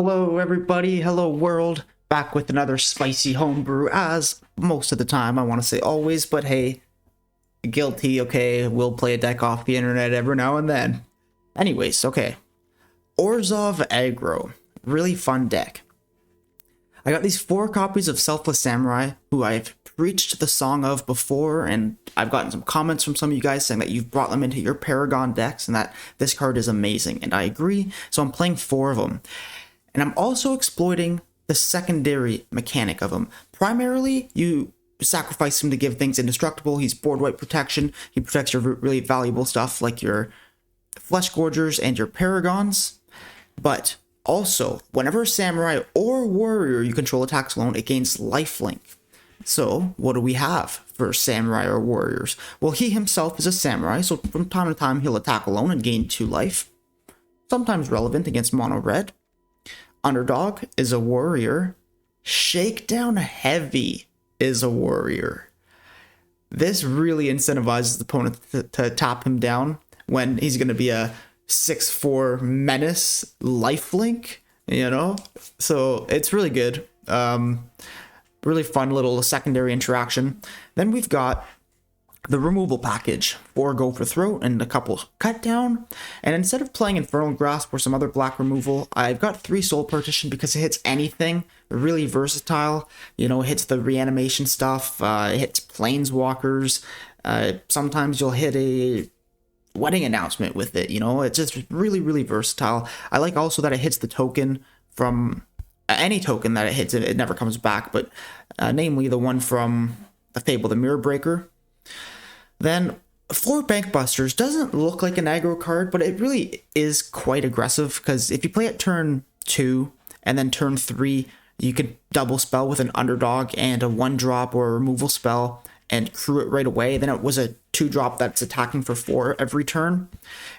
Hello everybody, hello world, back with another spicy homebrew as most of the time, I want to say always, but hey, guilty, okay, we'll play a deck off the internet every now and then. Anyways, okay, Orzov Aggro, really fun deck. I got these 4 copies of Selfless Samurai, who I've preached the song of before, and I've gotten some comments from some of you guys saying that you've brought them into your Paragon decks and that this card is amazing, and I agree, so I'm playing 4 of them. And I'm also exploiting the secondary mechanic of him. Primarily, you sacrifice him to give things indestructible. He's board wipe protection. He protects your really valuable stuff like your Fleshgorgers and your Paragons. But also, whenever a samurai or warrior you control attacks alone, it gains lifelink. So, what do we have for samurai or warriors? Well, he himself is a samurai, so from time to time he'll attack alone and gain 2 life. Sometimes relevant against mono red. Underdog is a warrior. Shakedown Heavy is a warrior. This really incentivizes the opponent to tap him down when he's going to be a 6/4 menace lifelink, you know? So it's really good. Really fun little secondary interaction. Then we've got the removal package, 4 Go for Throat and a couple Cut Down. And instead of playing Infernal Grasp or some other black removal, I've got 3 Soul Partition because it hits anything, really versatile. You know, it hits the reanimation stuff, it hits Planeswalkers. Sometimes you'll hit a wedding announcement with it, you know, it's just really, really versatile. I like also that it hits the token from any token that it hits, it never comes back, but namely the one from the Fable, the Mirror Breaker. Then, 4 Bankbusters doesn't look like an aggro card, but it really is quite aggressive, because if you play it turn 2, and then turn 3, you could double spell with an Underdog and a 1-drop or a removal spell, and crew it right away. Then it was a 2-drop that's attacking for 4 every turn.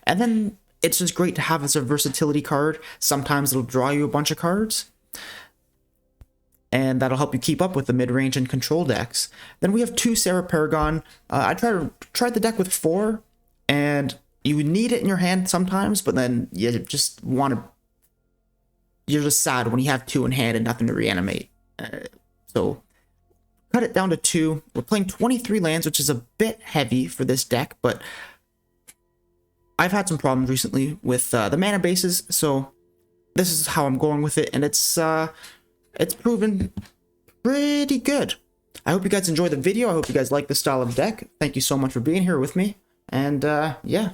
And then, it's just great to have as a versatility card. Sometimes it'll draw you a bunch of cards, and that'll help you keep up with the mid-range and control decks. Then we have 2 Serra Paragon. I tried the deck with 4, and you need it in your hand sometimes, but then you just want to... You're just sad when you have 2 in hand and nothing to reanimate. So, cut it down to 2. We're playing 23 lands, which is a bit heavy for this deck, but I've had some problems recently with the mana bases, so this is how I'm going with it, and it's proven pretty good. I hope you guys enjoy the video. I hope you guys like this style of deck. Thank you so much for being here with me. And, yeah.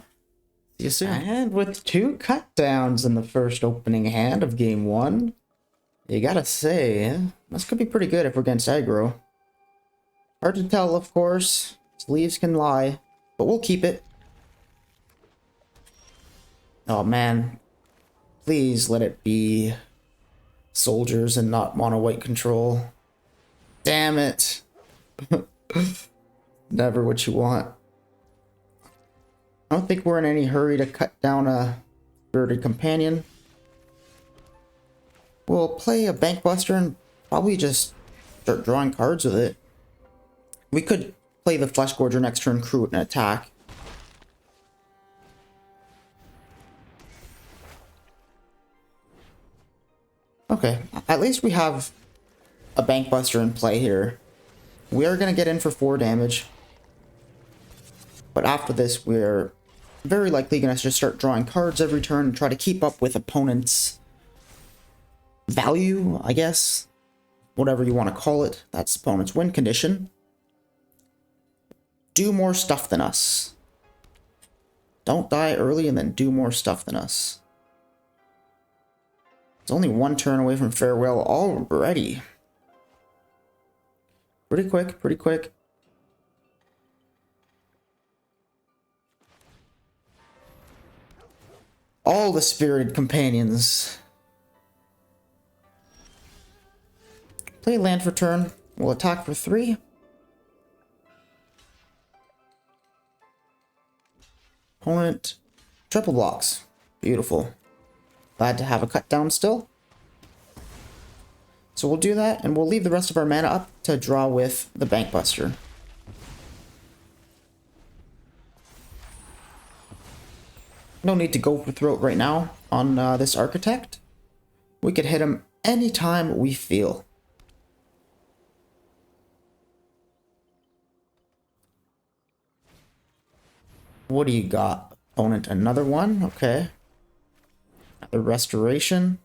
See you soon. And with 2 cut downs in the first opening hand of game 1, you gotta say, this could be pretty good if we're against aggro. Hard to tell, of course. Sleeves can lie, but we'll keep it. Oh, man. Please let it be soldiers and not mono white control. Damn it. Never what you want. I don't think we're in any hurry to cut down a Spirited Companion. We'll play a Bankbuster and probably just start drawing cards with it. We could play the Fleshgorger next turn, crew it, and attack. Okay, at least we have a Bankbuster in play here. We are going to get in for 4 damage. But after this, we're very likely going to just start drawing cards every turn and try to keep up with opponents' value, I guess. Whatever you want to call it. That's opponent's win condition. Do more stuff than us. Don't die early and then do more stuff than us. It's only 1 turn away from farewell already. Pretty quick, pretty quick. All the Spirited Companions. Play land for turn. We'll attack for 3. Opponent triple blocks. Beautiful. Glad to have a cut down still. So we'll do that, and we'll leave the rest of our mana up to draw with the Bankbuster. No need to go for Throat right now on this Architect. We could hit him anytime we feel. What do you got, opponent? Another one? Okay. Another restoration.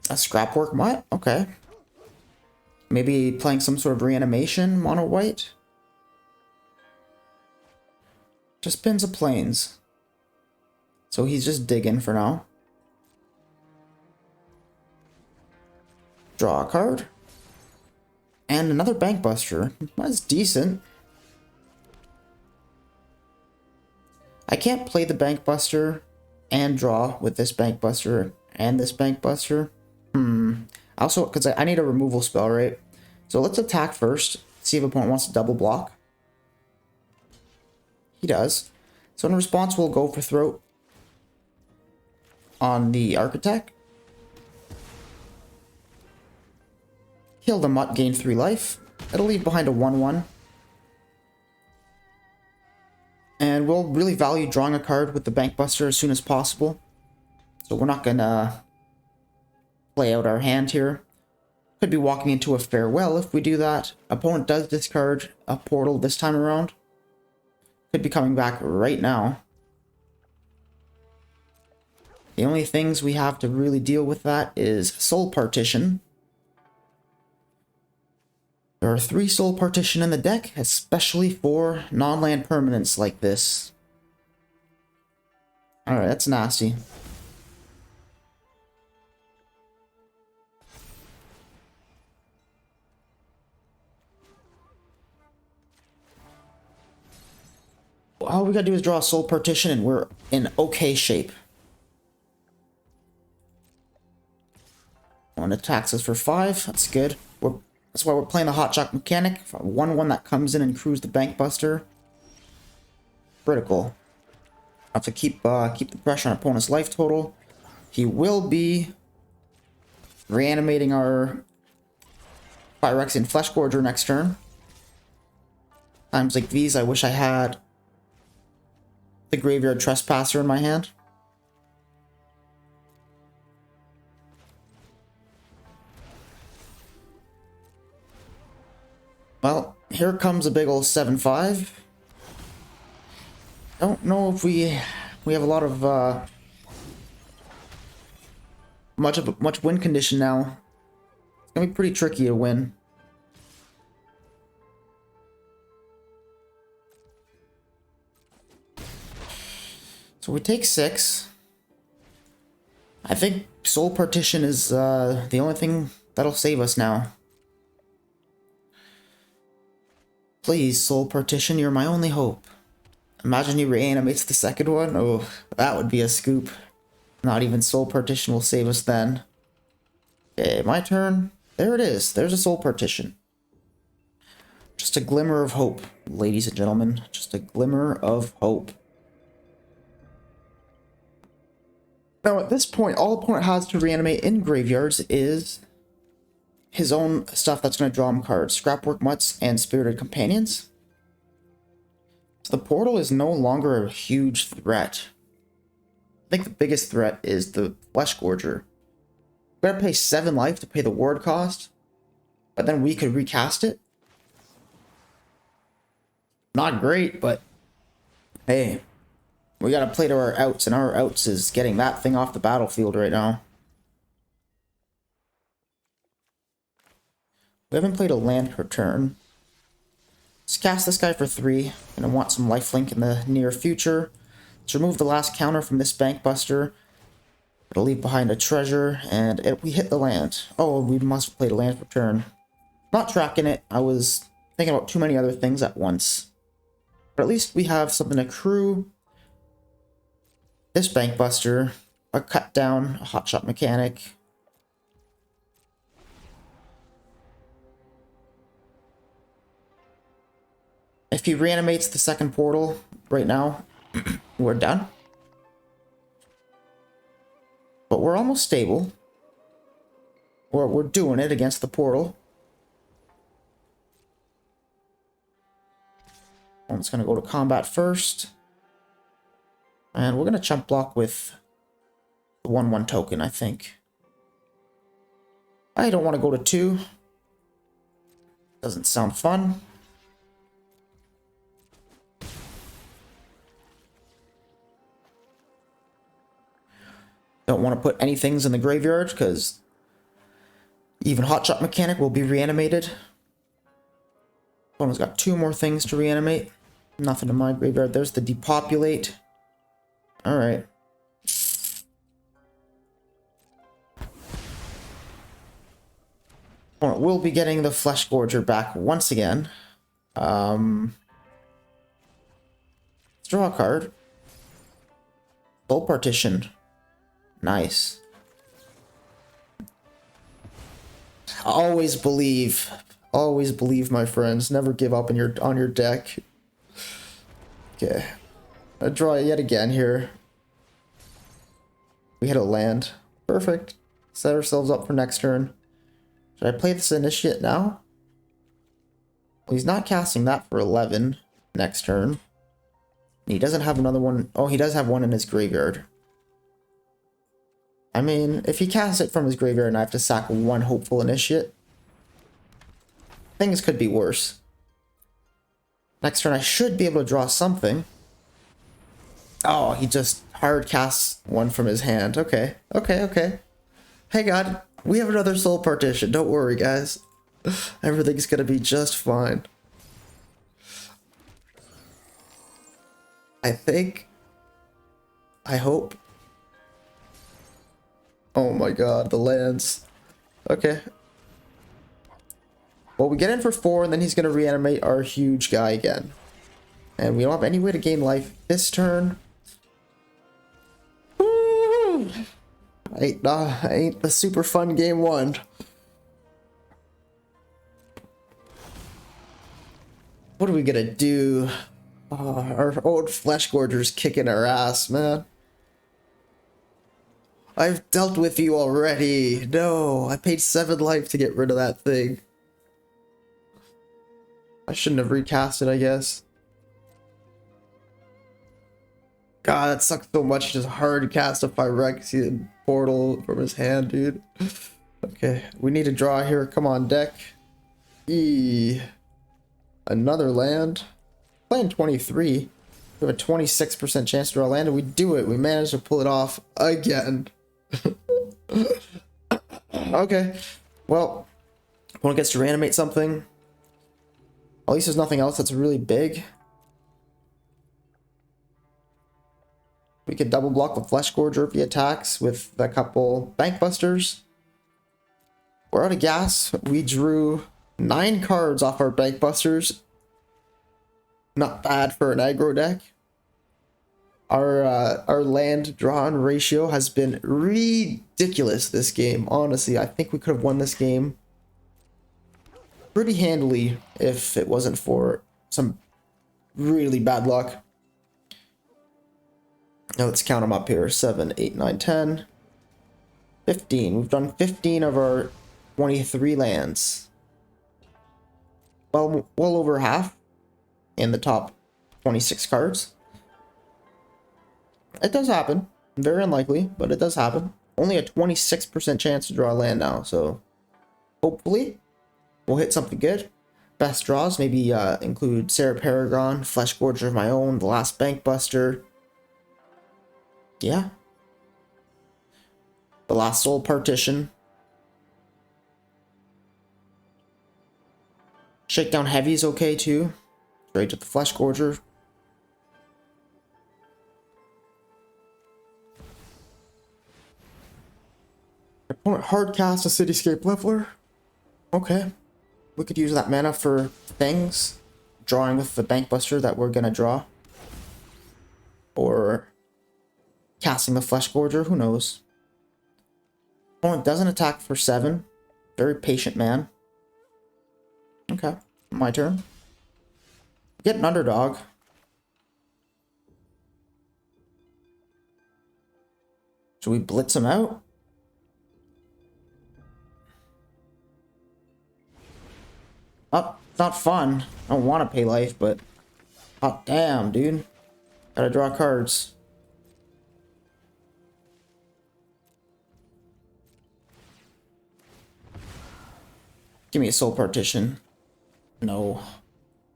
A scrapwork mutt? Okay. Maybe playing some sort of reanimation, mono white. Just pins of planes. So he's just digging for now. Draw a card. And another Bankbuster. That's decent. I can't play the Bankbuster and draw with this Bankbuster and this Bankbuster. Also, because I need a removal spell, right? So let's attack first. See if opponent wants to double block. He does. So in response, we'll go for Throat on the Architect. Kill the Mutt, gain 3 life. It'll leave behind a 1/1. And we'll really value drawing a card with the Bankbuster as soon as possible. So we're not gonna play out our hand here. Could be walking into a Farewell if we do that. Opponent does discard a Portal this time around. Could be coming back right now. The only things we have to really deal with that is Soul Partition. There are 3 Soul Partition in the deck, especially for non-land permanents like this. Alright, that's nasty. All we gotta do is draw a Soul Partition and we're in okay shape. One attacks us for 5, that's good. That's why we're playing the Hotshot Mechanic. 1/1 that comes in and crews the Bankbuster. Critical. Have to keep the pressure on opponent's life total. He will be reanimating our Phyrexian Fleshgorger next turn. Times like these, I wish I had the Graveyard Trespasser in my hand. Well, here comes a big old 7/5. Don't know if we have a lot of much win condition now. It's gonna be pretty tricky to win. So we take 6. I think Soul Partition is the only thing that'll save us now. Please, Soul Partition, you're my only hope. Imagine he reanimates the second one. Oh, that would be a scoop. Not even Soul Partition will save us then. Okay, my turn. There it is. There's a Soul Partition. Just a glimmer of hope, ladies and gentlemen. Just a glimmer of hope. Now, at this point, all opponent has to reanimate in graveyards is his own stuff that's going to draw him cards. Scrapwork Mutts and Spirited Companions. So the Portal is no longer a huge threat. I think the biggest threat is the Fleshgorger. We gotta pay 7 life to pay the ward cost, but then we could recast it. Not great, but hey, we gotta play to our outs, and our outs is getting that thing off the battlefield right now. We haven't played a land per turn. Let's cast this guy for 3. Gonna want some lifelink in the near future. Let's remove the last counter from this Bankbuster. It'll leave behind a treasure, and we hit the land. Oh, we must have played a land per turn. Not tracking it. I was thinking about too many other things at once. But at least we have something to crew. This Bankbuster, a cut down, a Hotshot Mechanic. If he reanimates the second portal right now, we're done. But we're almost stable. We're doing it against the portal. One's gonna go to combat first. And we're gonna chump block with the 1/1 token, I think. I don't want to go to 2. Doesn't sound fun. Don't want to put any things in the graveyard because even Hotshot Mechanic will be reanimated. Opponent's got 2 more things to reanimate. Nothing in my graveyard. There's the depopulate. Alright. Opponent will be getting the Fleshgorger back once again. Let's draw a card. Soul Partition. Nice. Always believe, my friends. Never give up on your deck. Okay, I draw yet again here. We hit a land. Perfect. Set ourselves up for next turn. Should I play this initiate now? Well, he's not casting that for 11 next turn. He doesn't have another one. Oh, he does have one in his graveyard. I mean, if he casts it from his graveyard and I have to sack 1 hopeful initiate, things could be worse. Next turn I should be able to draw something. Oh, he just hard casts 1 from his hand. Okay. Hey God, we have another Soul Partition. Don't worry, guys. Everything's gonna be just fine. I think. I hope. Oh my God, the lands. Okay. Well, we get in for 4, and then he's going to reanimate our huge guy again. And we don't have any way to gain life this turn. Woo! Ain't the super fun game 1. What are we going to do? Our old Fleshgorger's kicking our ass, man. I've dealt with you already. No, I paid 7 life to get rid of that thing. I shouldn't have recast it, I guess. God, that sucks so much. Just hard cast a Phyrexian portal from his hand, dude. Okay, we need to draw here. Come on, deck. Another land. Playing 23. We have a 26% chance to draw a land, and we do it. We managed to pull it off again. Okay. Well, opponent gets to reanimate something. At least there's nothing else that's really big. We could double block the Fleshgorger if he attacks with a couple Bankbusters. We're out of gas. We drew 9 cards off our Bankbusters. Not bad for an aggro deck. Our land drawn ratio has been ridiculous this game. Honestly, I think we could have won this game pretty handily if it wasn't for some really bad luck. Now let's count them up here. 7, 8, 9, 10, 15. We've done 15 of our 23 lands. Well over half in the top 26 cards. It does happen. Very unlikely, but it does happen. Only a 26% chance to draw a land now, so hopefully we'll hit something good. Best draws maybe include Serra Paragon, Fleshgorger of my own, the last Bankbuster. Yeah. The last Soul Partition. Shakedown Heavy is okay too. Straight to the Fleshgorger. Opponent hard cast a Cityscape Leveler. Okay. We could use that mana for things. Drawing with the Bankbuster that we're gonna draw. Or casting the Fleshgorger, who knows. Opponent doesn't attack for 7. Very patient man. Okay, my turn. Get an underdog. Should we blitz him out? Oh, it's not fun. I don't want to pay life, but Hot damn, dude. Gotta draw cards. Give me a Soul Partition. No.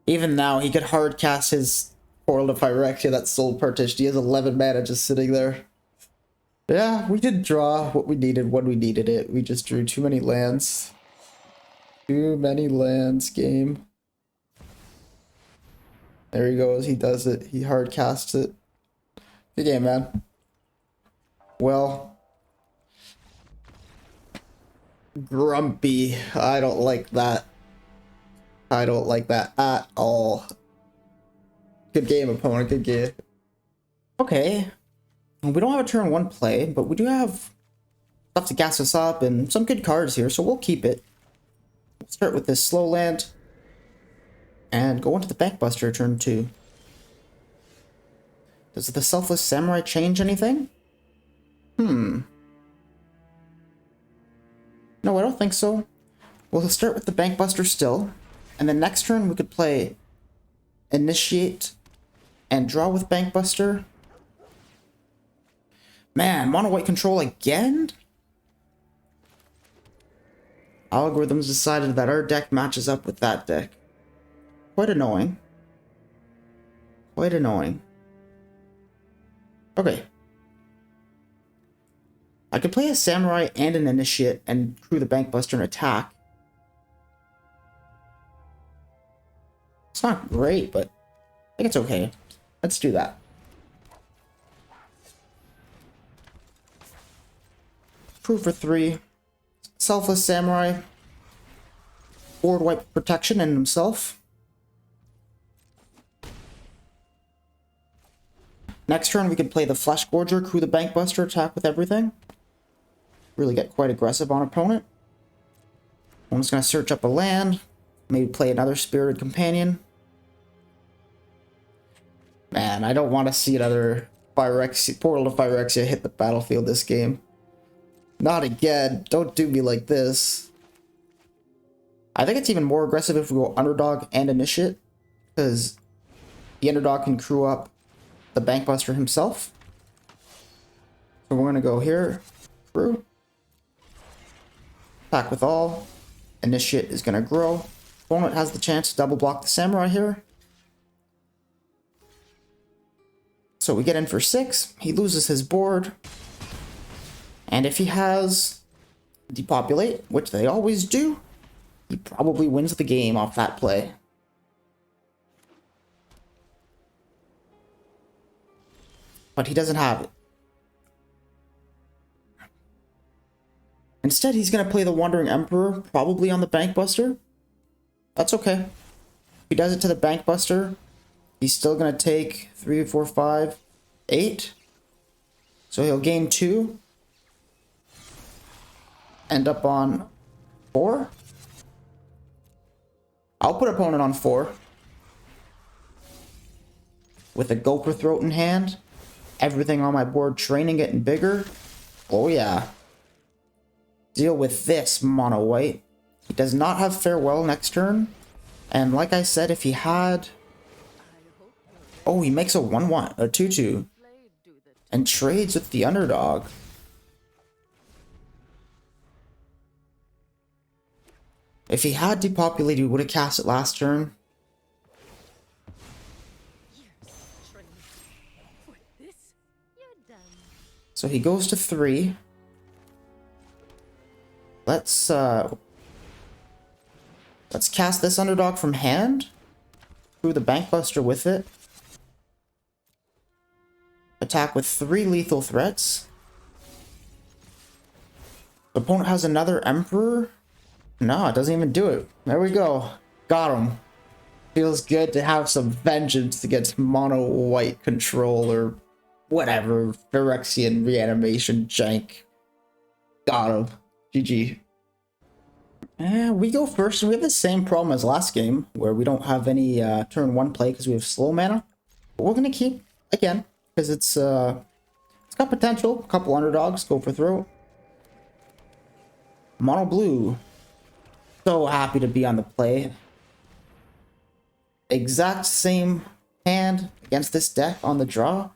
Even now, he could hard cast his Portal to Phyrexia, that Soul Partition. He has 11 mana just sitting there. Yeah, we did draw what we needed when we needed it. We just drew too many lands. Too many lands, game. There he goes. He does it. He hard casts it. Good game, man. Well, grumpy. I don't like that. I don't like that at all. Good game, opponent. Good game. Okay. We don't have a turn 1 play, but we do have stuff to gas us up and some good cards here, so we'll keep it. We'll start with this slow land and go into the Bankbuster turn 2. Does the Selfless Samurai change anything? No, I don't think so. We'll start with the Bankbuster still, and then next turn we could play Initiate and draw with Bankbuster. Man, mono white control again? Algorithms decided that our deck matches up with that deck. Quite annoying. Quite annoying. Okay. I could play a Samurai and an Initiate and crew the Bankbuster and attack. It's not great, but I think it's okay. Let's do that. Crew for 3. Selfless Samurai. Board wipe protection and himself. Next turn we can play the Fleshgorger, crew the Bankbuster, attack with everything. Really get quite aggressive on opponent. I'm just going to search up a land. Maybe play another Spirited Companion. Man, I don't want to see another Portal to Phyrexia hit the battlefield this game. Not again. Don't do me like this. I think it's even more aggressive if we go Underdog and Initiate, because the Underdog can crew up the Bankbuster himself. So we're going to go here. Crew. Attack with all. Initiate is going to grow. Opponent has the chance to double block the Samurai here. So we get in for 6. He loses his board. And if he has Depopulate, which they always do, he probably wins the game off that play. But he doesn't have it. Instead, he's going to play the Wandering Emperor, probably on the Bankbuster. That's okay. If he does it to the Bankbuster, he's still going to take 3, 4, 5, 8. So he'll gain 2. End up on 4. I'll put opponent on 4. With a Gopher Throat in hand. Everything on my board training getting bigger. Oh yeah. Deal with this, mono white. He does not have Farewell next turn. And like I said, if he had... Oh, he makes a 1-1, a 2-2. And trades with the Underdog. If he had Depopulated, he would have cast it last turn. So he goes to 3. Let's cast this Underdog from hand. Through the Bankbuster with it. Attack with 3 lethal threats. The opponent has another Emperor. No, it doesn't even do it. There we go. Got him. Feels good to have some vengeance against mono white control or whatever. Phyrexian reanimation jank. Got him. GG. We go first. We have the same problem as last game, where we don't have any turn 1 play because we have slow mana. But we're going to keep, again, because it's got potential. A couple Underdogs, go for throat. Mono blue. So happy to be on the play. Exact same hand against this deck on the draw.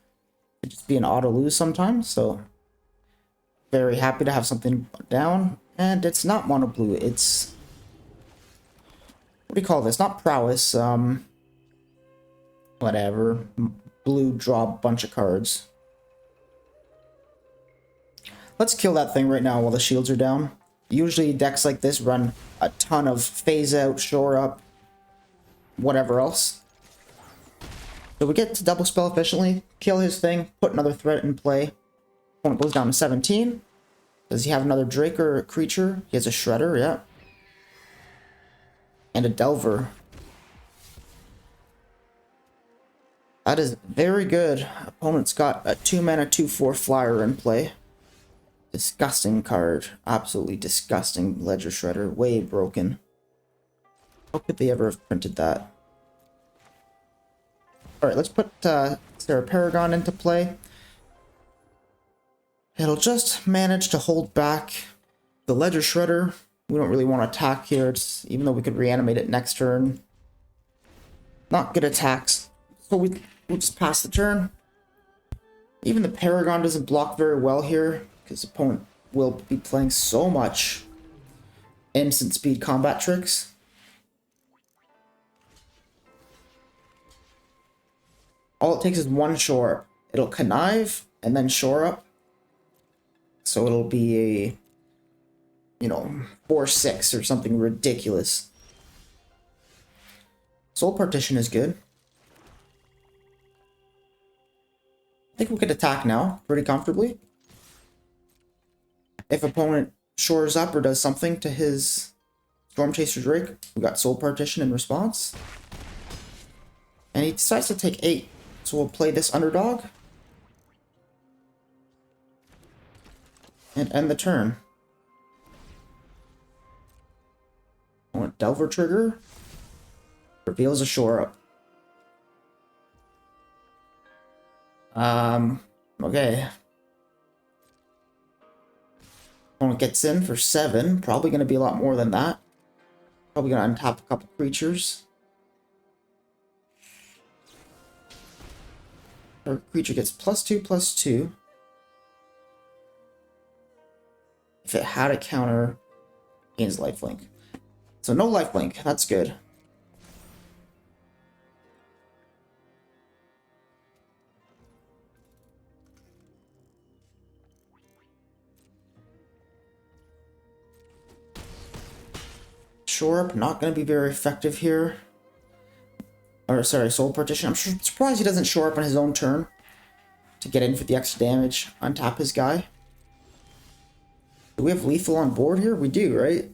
It'd just be an auto lose sometimes, so very happy to have something down. And it's not mono blue, it's, what do you call this? Not prowess, whatever. Blue, draw a bunch of cards. Let's kill that thing right now while the shields are down. Usually decks like this run a ton of phase out, shore up, whatever else. So we get to double spell efficiently, kill his thing, put another threat in play. Opponent goes down to 17. Does he have another Drake or creature? He has a Shredder, yeah. And a Delver. That is very good. Opponent's got a 2-mana 2/4 flyer in play. Disgusting card. Absolutely disgusting. Ledger Shredder. Way broken. How could they ever have printed that? Alright, let's put Serra Paragon into play. It'll just manage to hold back the Ledger Shredder. We don't really want to attack here, even though we could reanimate it next turn. Not good attacks. So we'll just pass the turn. Even the Paragon doesn't block very well here, because the opponent will be playing so much instant speed combat tricks. All it takes is one shore up. It'll connive and then shore up. So it'll be a, you know, 4/6 or something ridiculous. Soul Partition is good. I think we could attack now pretty comfortably. If opponent shores up or does something to his Storm Chaser Drake, we got Soul Partition in response. And he decides to take 8. So we'll play this Underdog. And end the turn. Opponent Delver trigger. Reveals a shore up. Okay. Opponent gets in for 7. Probably going to be a lot more than that. Probably going to untap a couple creatures. Our creature gets +2/+2. If it had a counter, gains lifelink. So no lifelink. That's good. Shore up, not going to be very effective here. Or sorry, Soul Partition. I'm surprised he doesn't shore up on his own turn to get in for the extra damage. Untap his guy. Do we have lethal on board here? We do, right?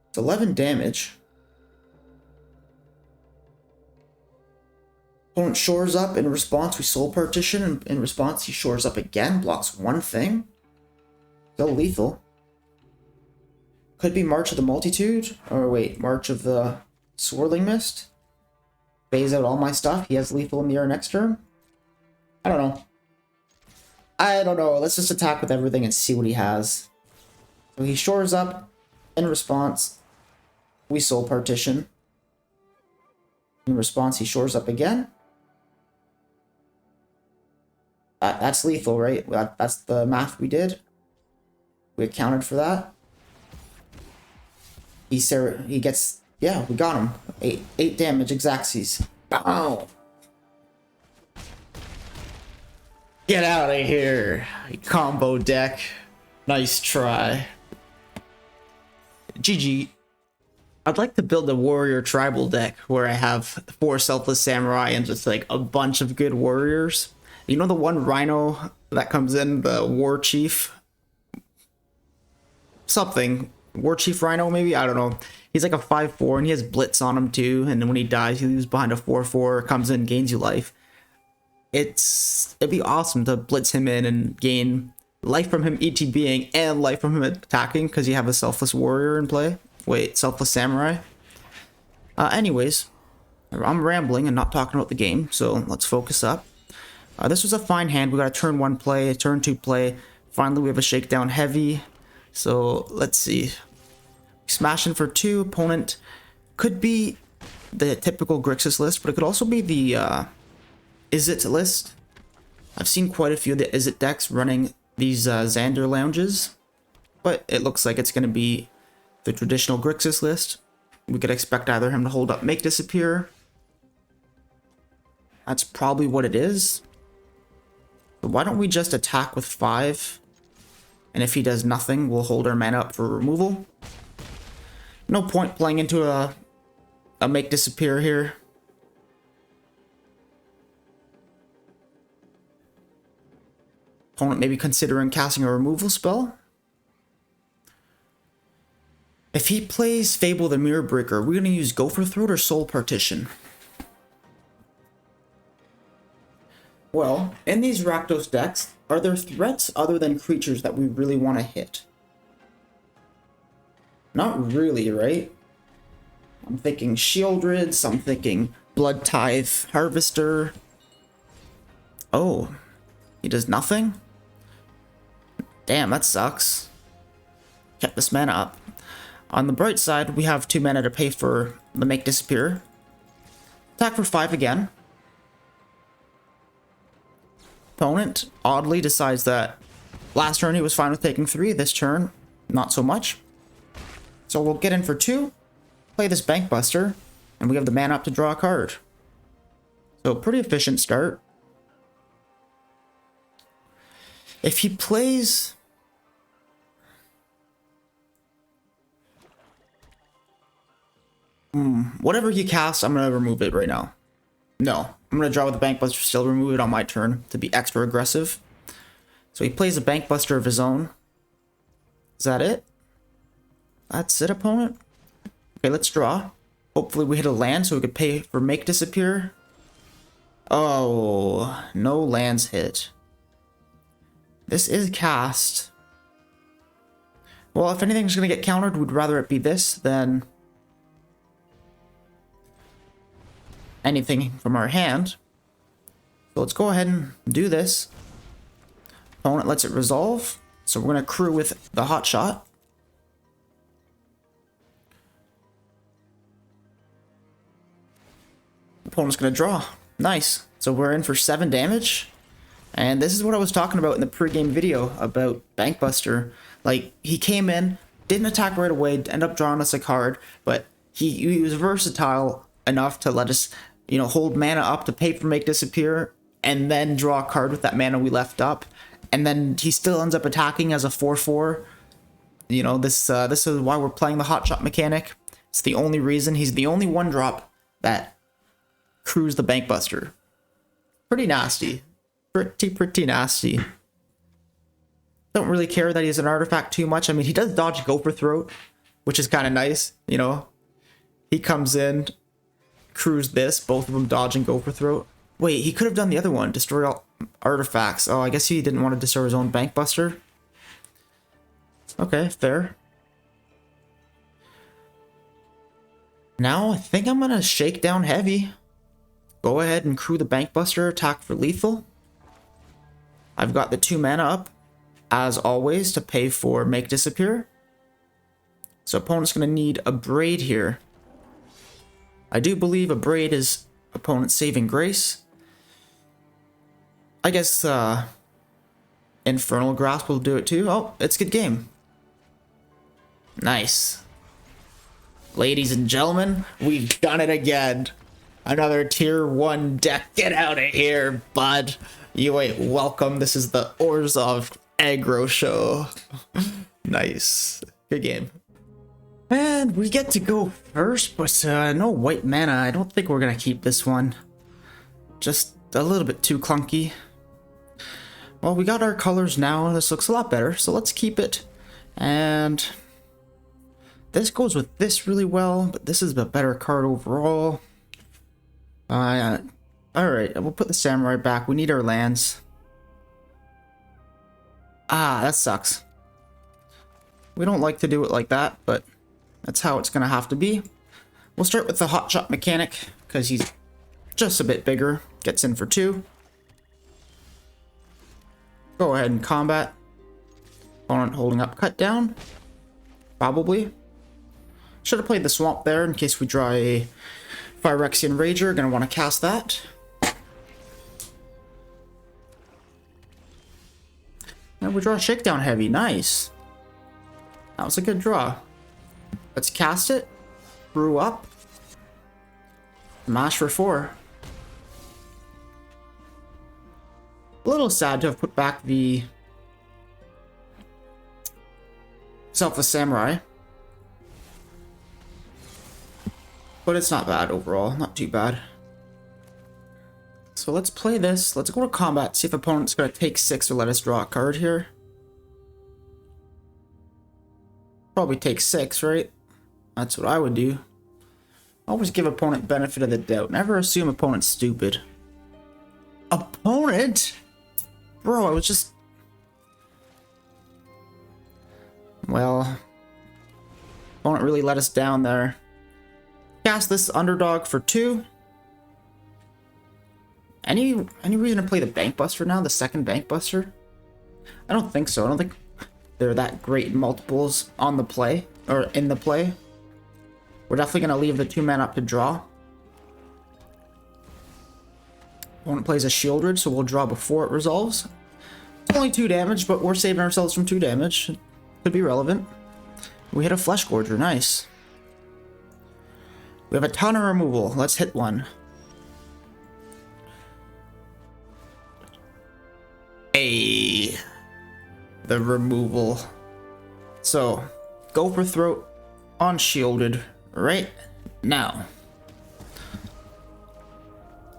It's 11 damage. Opponent shores up. In response, we Soul Partition. And in response, he shores up again. Blocks one thing. Still lethal. Could be March of the Multitude. Or wait, March of the Swirling Mist. Phase out all my stuff. He has lethal in the air next turn. I don't know. Let's just attack with everything and see what he has. So he shores up. In response, we Soul Partition. In response, he shores up again. That's lethal, right? That's the math we did. We accounted for that. He gets, yeah, we got him. 8 damage, Xaxes. Bow! Get out of here, combo deck. Nice try. GG. I'd like to build a warrior tribal deck where I have 4 Selfless Samurai and just like a bunch of good warriors. You know the one rhino that comes in, the war chief? Something. War chief rhino maybe? I don't know. He's like a 5/4 and he has blitz on him too. And then when he dies, he leaves behind a 4/4, comes in, gains you life. It'd be awesome to blitz him in and gain life from him ETBing and life from him attacking because you have a Selfless Warrior in play. Wait, Selfless Samurai? Anyways, I'm rambling and not talking about the game, so let's focus up. This was a fine hand. We got a turn 1 play, a turn 2 play. Finally, we have a Shakedown Heavy. So let's see. Smashing for 2. Opponent could be the typical Grixis list, but it could also be the Izzet list. I've seen quite a few of the Izzet decks running these Xander lounges, but it looks like it's going to be the traditional Grixis list. We could expect either him to hold up Make Disappear. That's probably what it is. But why don't we just attack with 5? And if he does nothing, we'll hold our mana up for removal. No point playing into a Make Disappear here. Opponent maybe considering casting a removal spell. If he plays Fable the Mirror Breaker, we're going to use Gopher Throat or Soul Partition. Well, in these Rakdos decks, are there threats other than creatures that we really want to hit? Not really, right? I'm thinking Shieldrids, I'm thinking Blood Tithe Harvester. Oh, he does nothing? Damn, that sucks. Kept this mana up. On the bright side, we have 2 mana to pay for the Make Disappear. Attack for 5 again. Opponent oddly decides that last turn he was fine with taking 3, this turn not so much. So we'll get in for 2, play this Bankbuster, and we have the mana up to draw a card. So pretty efficient start. If he plays... whatever he casts, I'm going to remove it right now. No, I'm going to draw with the Bankbuster, still remove it on my turn to be extra aggressive. So he plays a Bankbuster of his own. Is that it? That's it, opponent? Okay, let's draw. Hopefully we hit a land so we could pay for Make Disappear. Oh, no lands hit. This is cast. Well, if anything's going to get countered, we'd rather it be this than anything from our hand. So let's go ahead and do this. Opponent lets it resolve. So we're going to crew with the Hotshot. Opponent's going to draw. Nice. So we're in for 7 damage. And this is what I was talking about in the pregame video about Bankbuster. Like, he came in, didn't attack right away, ended up drawing us a card, but he was versatile enough to let us, you know, hold mana up to pay for Make Disappear, and then draw a card with that mana we left up. And then he still ends up attacking as a 4/4. You know, this is why we're playing the Hotshot Mechanic. It's the only reason. He's the only 1-drop that crews the Bankbuster. Pretty nasty. Pretty nasty. Don't really care that he's an artifact too much. I mean, he does dodge Gopher Throat, which is kind of nice, you know. He comes in, crews this, both of them dodging Gopher Throat. Wait, he could have done the other one, destroy all artifacts. Oh, I guess he didn't want to destroy his own Bankbuster. Okay, fair. Now, I think I'm going to Shakedown Heavy. Go ahead and crew the Bankbuster, attack for lethal. I've got the 2 mana up, as always, to pay for Make Disappear. So opponent's going to need a Braid here. I do believe a Braid is opponent's saving grace. I guess Infernal Grasp will do it too. Oh, it's a good game. Nice. Ladies and gentlemen, we've done it again. Another tier 1 deck. Get out of here, bud. You ain't welcome. This is the Orzov Aggro show. Nice. Good game. And we get to go first, but no white mana. I don't think we're going to keep this one. Just a little bit too clunky. Well, we got our colors now. This looks a lot better, so let's keep it. And this goes with this really well, but this is a better card overall. Alright, we'll put the Samurai back. We need our lands. Ah, that sucks. We don't like to do it like that, but that's how it's going to have to be. We'll start with the Hotshot Mechanic, because he's just a bit bigger. Gets in for 2. Go ahead and combat. Opponent holding up Cut Down. Probably. Should have played the Swamp there in case we draw a Phyrexian Rager, gonna want to cast that. And we draw Shakedown Heavy, nice. That was a good draw. Let's cast it. Brew up. Mash for 4. A little sad to have put back the Selfless Samurai. But it's not bad overall, not too bad. So let's play this. Let's go to combat, see if opponent's going to take 6 or let us draw a card here. Probably take 6, right? That's what I would do. Always give opponent benefit of the doubt. Never assume opponent's stupid. Opponent? Bro, I was just... Well... Opponent really let us down there. Cast this Underdog for 2. Any reason to play the Bankbuster now? The second Bankbuster? I don't think so. I don't think they're that great multiples on the play. Or in the play. We're definitely going to leave the 2-man up to draw. Opponent plays a Shieldred, so we'll draw before it resolves. It's only 2 damage, but we're saving ourselves from 2 damage. Could be relevant. We hit a Fleshgorger, nice. We have a ton of removal. Let's hit one. Hey, the removal. So, go for Throat on Shielded right now.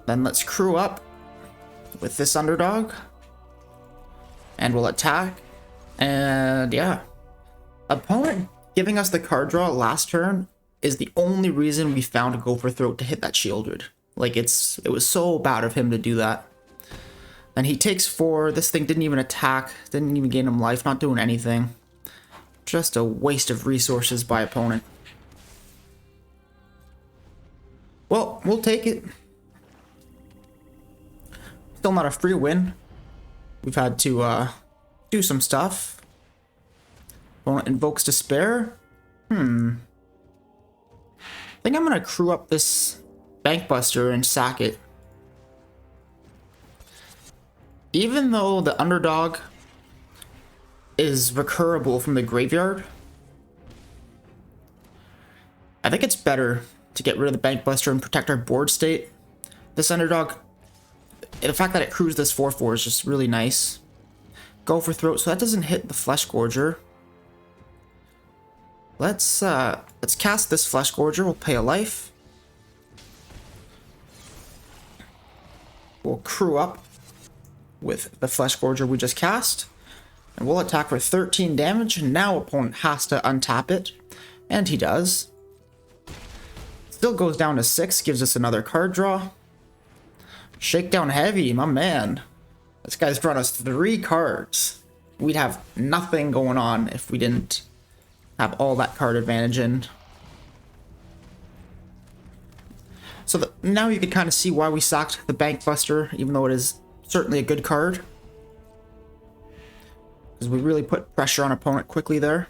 Then let's crew up with this Underdog. And we'll attack. And yeah. Opponent giving us the card draw last turn is the only reason we found a Go for Throat to hit that Shieldred. Like, it was so bad of him to do that. And he takes 4. This thing didn't even attack. Didn't even gain him life. Not doing anything. Just a waste of resources by opponent. Well, we'll take it. Still not a free win. We've had to do some stuff. Opponent invokes Despair. I think I'm going to crew up this Bankbuster and sack it. Even though the Underdog is recurable from the graveyard, I think it's better to get rid of the Bankbuster and protect our board state. This Underdog, the fact that it crews this 4/4 is just really nice. Go for Throat, so that doesn't hit the Fleshgorger. Let's cast this Fleshgorger. We'll pay a life. We'll crew up with the Fleshgorger we just cast. And we'll attack for 13 damage. Now opponent has to untap it. And he does. Still goes down to 6. Gives us another card draw. Shakedown Heavy, my man. This guy's drawn us 3 cards. We'd have nothing going on if we didn't have all that card advantage in. So now you can kind of see why we sacked the Bankbuster, even though it is certainly a good card. Because we really put pressure on opponent quickly there.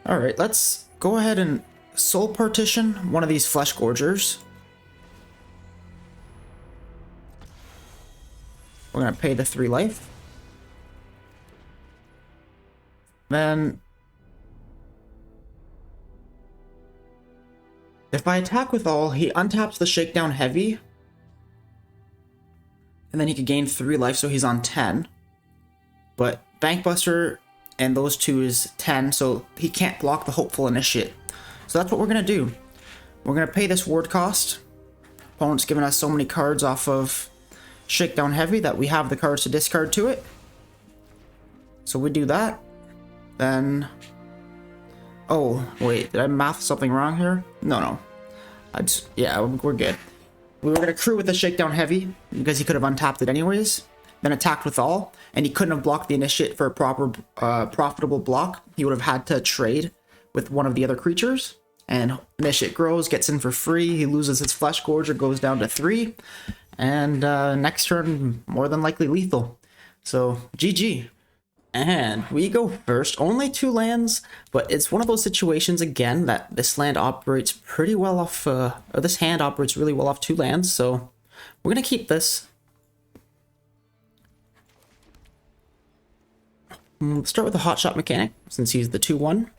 Alright, let's go ahead and Soul Partition one of these Fleshgorgers. We're going to pay the 3 life. Then, if I attack with all, he untaps the Shakedown Heavy. And then he could gain 3 life, so he's on 10. But Bankbuster and those 2 is 10, so he can't block the Hopeful Initiate. So that's what we're going to do. We're going to pay this ward cost. Opponent's giving us so many cards off of Shakedown Heavy that we have the cards to discard to it. So we do that. Then... Oh, wait, did I math something wrong here? No. Yeah, we're good. We were going to crew with the Shakedown Heavy because he could have untapped it anyways. Then attacked with all, and he couldn't have blocked the Initiate for a proper profitable block. He would have had to trade with one of the other creatures. And Initiate grows, gets in for free. He loses his Fleshgorger, goes down to 3. and next turn more than likely lethal. So GG. And we go first. Only 2 lands, but it's one of those situations again that this land operates pretty well off, or this hand operates really well off 2 lands, so we're gonna keep this. Let's start with the Hotshot Mechanic, since he's the 2/1.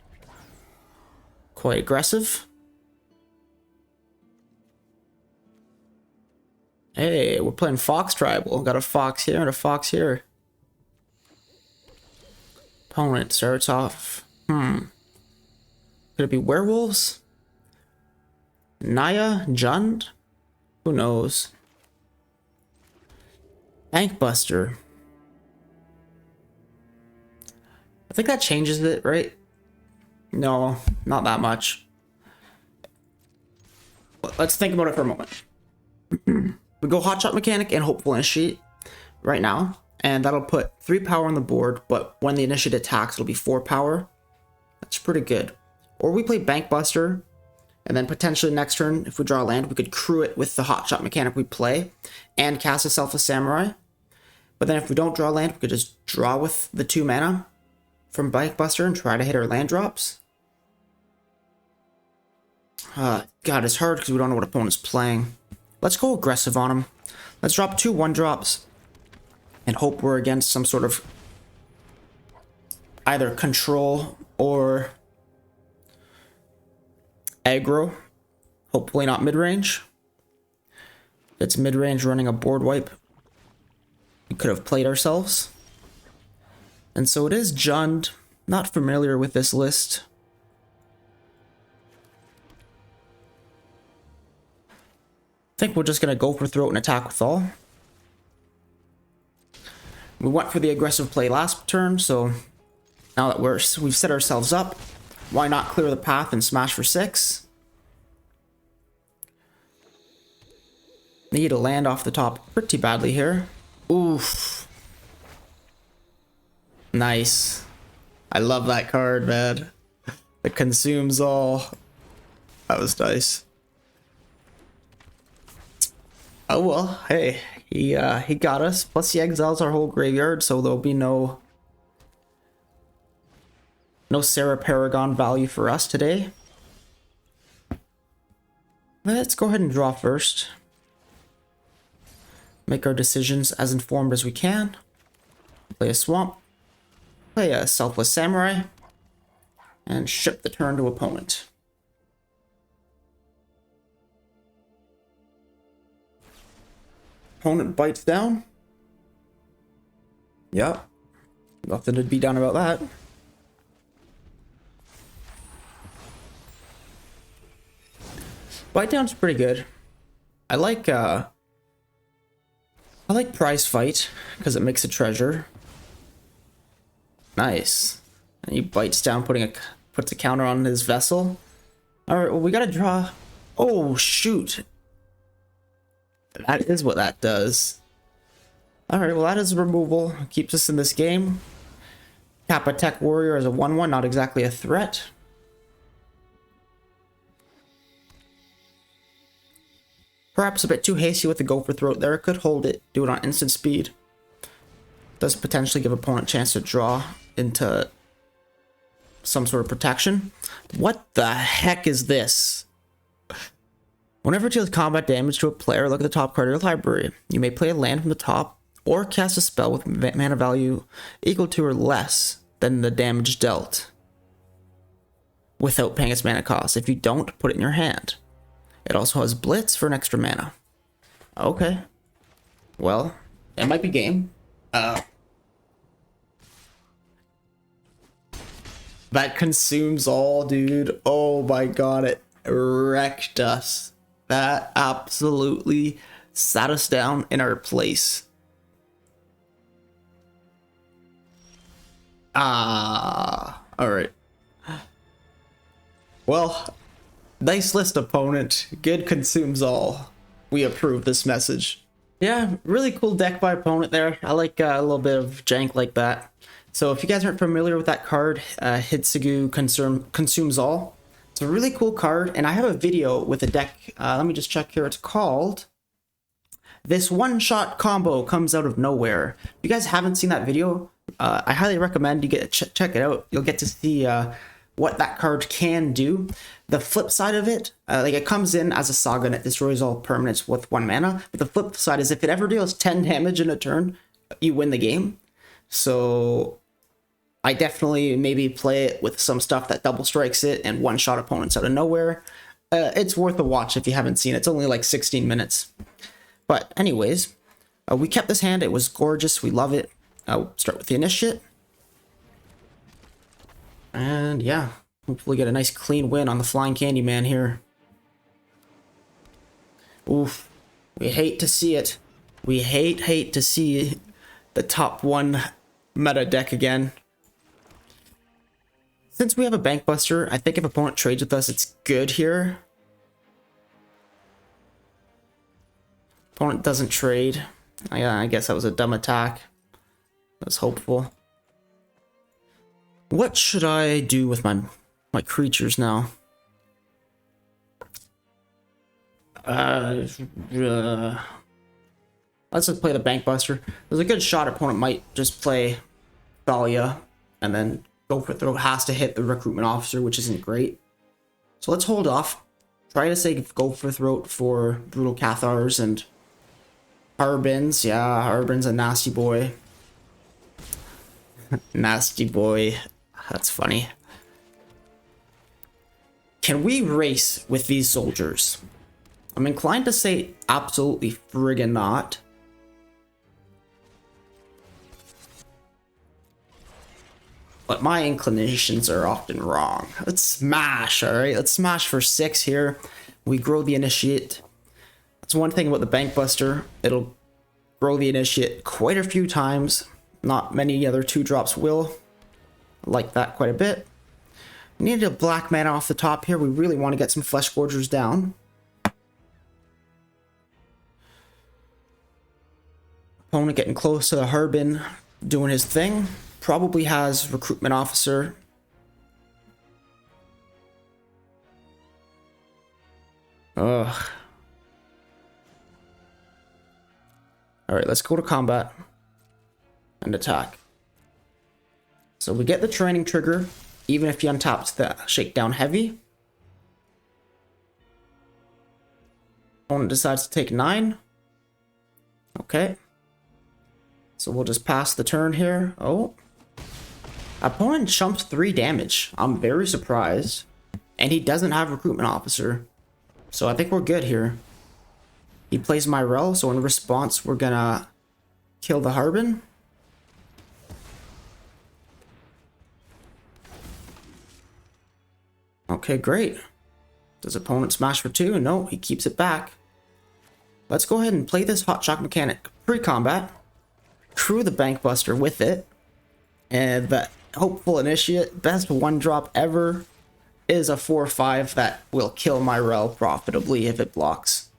Quite aggressive. Hey, we're playing Fox Tribal. Got a fox here and a fox here. Opponent starts off. Could it be werewolves? Naya? Jund? Who knows? Bankbuster. I think that changes it, right? No, not that much. Let's think about it for a moment. We go Hotshot Mechanic and Hopeful Initiate right now, and that'll put 3 power on the board, but when the Initiate attacks, it'll be 4 power. That's pretty good. Or we play Bankbuster, and then potentially next turn, if we draw a land, we could crew it with the Hotshot Mechanic we play, and cast a Selfless Samurai. But then if we don't draw a land, we could just draw with the 2 mana from Bankbuster and try to hit our land drops. God, it's hard because we don't know what opponent's playing. Let's go aggressive on him. Let's drop 2 1-drops and hope we're against some sort of either control or aggro. Hopefully not mid-range. If it's mid-range running a board wipe, we could have played ourselves. And so it is Jund. Not familiar with this list. I think we're just going to go for Throat and attack with all. We went for the aggressive play last turn, so now that we've set ourselves up, why not clear the path and smash for 6? Need to land off the top pretty badly here. Oof. Nice. I love that card, man. It consumes all. That was nice. Oh well, hey, he got us. Plus he exiles our whole graveyard, so there'll be no Serra Paragon value for us today. Let's go ahead and draw first. Make our decisions as informed as we can. Play a swamp. Play a Selfless Samurai. And ship the turn to opponent. Opponent bites down. Yep. Nothing to be done about that. Bite down's pretty good. I like prize fight because it makes a treasure. Nice. And he bites down, puts a counter on his vessel. All right, well we gotta draw. Oh shoot. That is what that does. Alright, well that is removal. Keeps us in this game. Kappa Tech Warrior as a 1/1, not exactly a threat. Perhaps a bit too hasty with the Go for Throat there. Could hold it, do it on instant speed. Does potentially give opponent a chance to draw into some sort of protection. What the heck is this? Whenever it deals combat damage to a player, look at the top card of your library. You may play a land from the top, or cast a spell with mana value equal to or less than the damage dealt, without paying its mana cost. If you don't, put it in your hand. It also has Blitz for an extra mana. Okay. Well, it might be game. That consumes all, dude. Oh my god, it wrecked us. That absolutely sat us down in our place. Alright. Well, nice list, opponent. Good consumes all. We approve this message. Yeah, really cool deck by opponent there. I like a little bit of jank like that. So if you guys aren't familiar with that card, Hitsugu Consumes All. It's a really cool card, and I have a video with a deck. Let me just check here. It's called This one-shot combo comes out of nowhere. If you guys haven't seen that video, I highly recommend you get check it out. You'll get to see what that card can do. The flip side of it, like it comes in as a saga and it destroys all permanents with 1 mana. But the flip side is if it ever deals 10 damage in a turn, you win the game. So I definitely maybe play it with some stuff that double strikes it and one-shot opponents out of nowhere. It's worth a watch if you haven't seen it. It's only like 16 minutes. But anyways, we kept this hand. It was gorgeous. We love it. Start with the initiate. And yeah, hopefully get a nice clean win on the Flying Candyman here. Oof. We hate to see it. We hate to see the top 1 meta deck again. Since we have a Bankbuster, I think if opponent trades with us, it's good here. Opponent doesn't trade. I guess that was a dumb attack. I was hopeful. What should I do with my creatures now? Let's just play the Bankbuster. There's a good shot opponent might just play Thalia and then go for throw. Has to hit the Recruitment Officer, which isn't great. So let's hold off. Try to say go for throat for Brutal Cathars and Harbin's. Yeah, Harbin's a nasty boy. Nasty boy. That's funny. Can we race with these soldiers? I'm inclined to say absolutely friggin' not. But my inclinations are often wrong. Let's smash, alright? Let's smash for 6 here. We grow the initiate. That's one thing about the Bankbuster. It'll grow the initiate quite a few times. Not many other 2-drops will. I like that quite a bit. We need a black mana off the top here. We really want to get some Fleshgorgers down. Opponent getting close to the Harbin, doing his thing. Probably has Recruitment Officer. Ugh. Alright, let's go to combat and attack. So we get the training trigger, even if you untapped the Shakedown Heavy. Opponent decides to take 9. Okay. So we'll just pass the turn here. Oh. Opponent jumps 3 damage. I'm very surprised. And he doesn't have Recruitment Officer. So I think we're good here. He plays Myrel, so in response we're gonna kill the Harbin. Okay, great. Does opponent smash for 2? No, he keeps it back. Let's go ahead and play this Hotshot Mechanic pre-combat. Crew the Bankbuster with it. And the hopeful initiate, best 1-drop ever, is a 4/5 that will kill Myrel profitably if it blocks.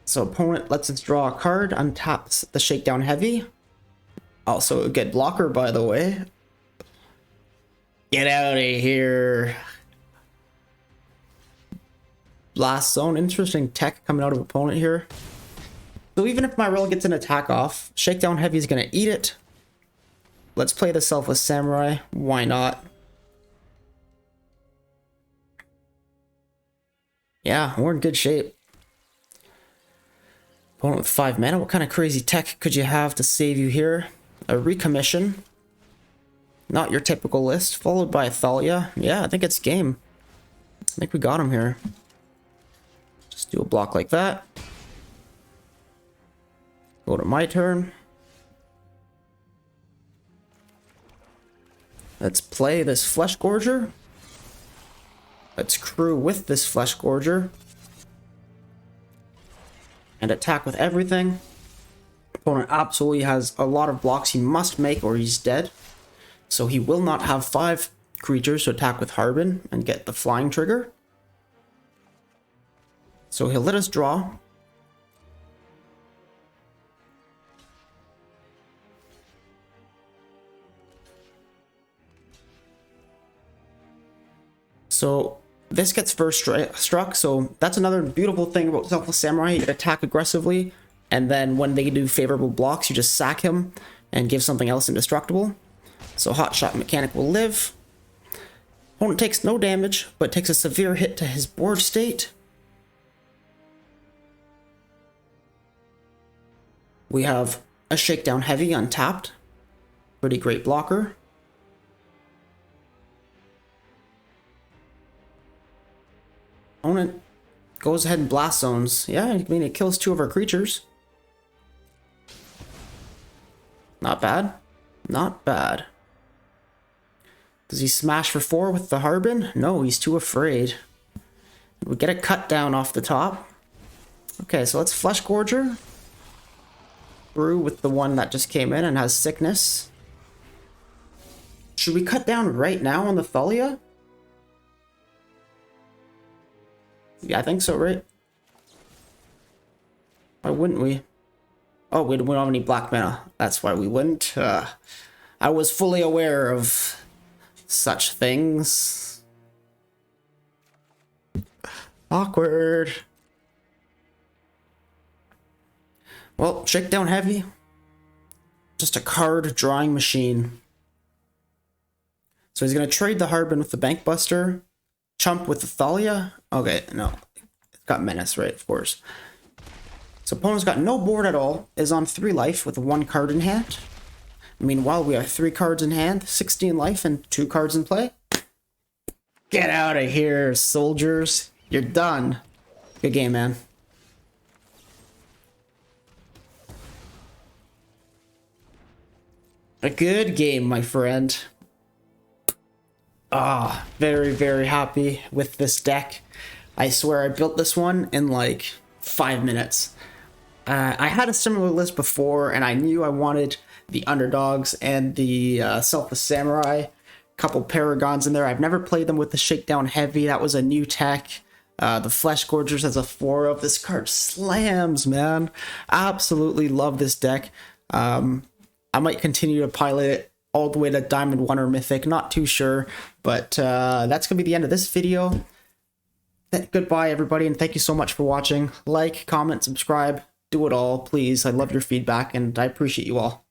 So opponent lets us draw a card, untaps the Shakedown Heavy. Also a good blocker, by the way. Get out of here. Blast Zone, interesting tech coming out of opponent here. So even if Myrel gets an attack off, Shakedown Heavy is going to eat it. Let's play the Selfless Samurai. Why not? Yeah, we're in good shape. Opponent with 5 mana. What kind of crazy tech could you have to save you here? A Recommission. Not your typical list. Followed by a Thalia. Yeah, I think it's game. I think we got him here. Just do a block like that. Go to my turn. Let's play this Fleshgorger. Let's crew with this Fleshgorger. And attack with everything. Opponent absolutely has a lot of blocks he must make or he's dead. So he will not have 5 creatures to attack with Harbin and get the flying trigger. So he'll let us draw. So This gets first struck, so that's another beautiful thing about Selfless Samurai. You can attack aggressively, and then when they do favorable blocks, you just sack him and give something else indestructible. So Hotshot Mechanic will live. Opponent takes no damage, but takes a severe hit to his board state. We have a Shakedown Heavy untapped. Pretty great blocker. Opponent goes ahead and blast zones. Yeah, I mean, it kills 2 of our creatures. Not bad. Not bad. Does he smash for 4 with the Harbin? No, he's too afraid. We get a cut down off the top. Okay, so let's Fleshgorger. Through with the one that just came in and has sickness. Should we cut down right now on the Thalia? Yeah, I think so, right? Why wouldn't we? Oh, we don't have any black mana. That's why we wouldn't. I was fully aware of such things. Awkward. Well, Shakedown Heavy. Just a card drawing machine. So he's going to trade the Harbin with the Bankbuster. Chump with the Thalia. Okay, no. It's got Menace, right? Of course. So opponent's got no board at all. Is on 3 life with 1 card in hand. Meanwhile, we have 3 cards in hand, 16 life, and 2 cards in play. Get out of here, soldiers. You're done. Good game, man. A good game, my friend. Ah, very, very happy with this deck. I swear I built this one in like 5 minutes. I had a similar list before, and I knew I wanted the Underdogs and the Selfless Samurai. Couple Paragons in there. I've never played them with the Shakedown Heavy. That was a new tech. The Fleshgorgers has a 4 of. This card slams, man. Absolutely love this deck. I might continue to pilot it all the way to Diamond 1 or Mythic. Not too sure, but that's going to be the end of this video. Goodbye, everybody, and thank you so much for watching. Like, comment, subscribe. Do it all, please. I love your feedback, and I appreciate you all.